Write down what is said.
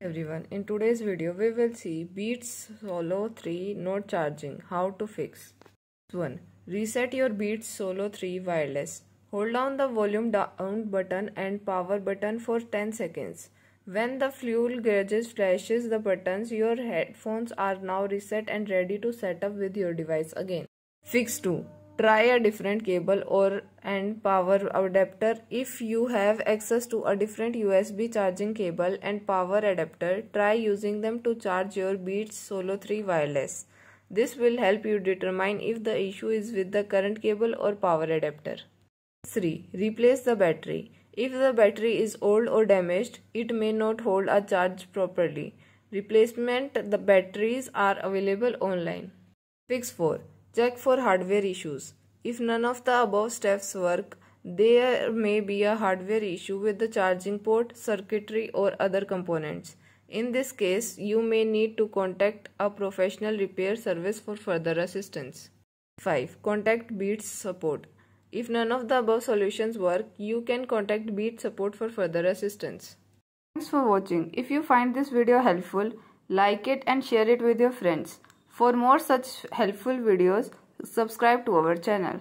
Everyone, in today's video we will see Beats Solo 3 not charging, how to fix. 1. Reset your Beats Solo 3 wireless. Hold down the volume down button and power button for 10 seconds. When the fuel gauge flashes the buttons, your headphones are now reset and ready to set up with your device again. Fix 2. Try a different cable and power adapter. If you have access to a different USB charging cable and power adapter, try using them to charge your Beats Solo 3 wireless. This will help you determine if the issue is with the current cable or power adapter. 3. Replace the battery. If the battery is old or damaged, it may not hold a charge properly. Replacement the batteries are available online. Fix 4. Check for hardware issues. If none of the above steps work, there may be a hardware issue with the charging port, circuitry or other components. In this case, you may need to contact a professional repair service for further assistance. 5. Contact Beats support. If none of the above solutions work, you can contact Beats support for further assistance. Thanks for watching. If you find this video helpful, like it and share it with your friends. For more such helpful videos, subscribe to our channel.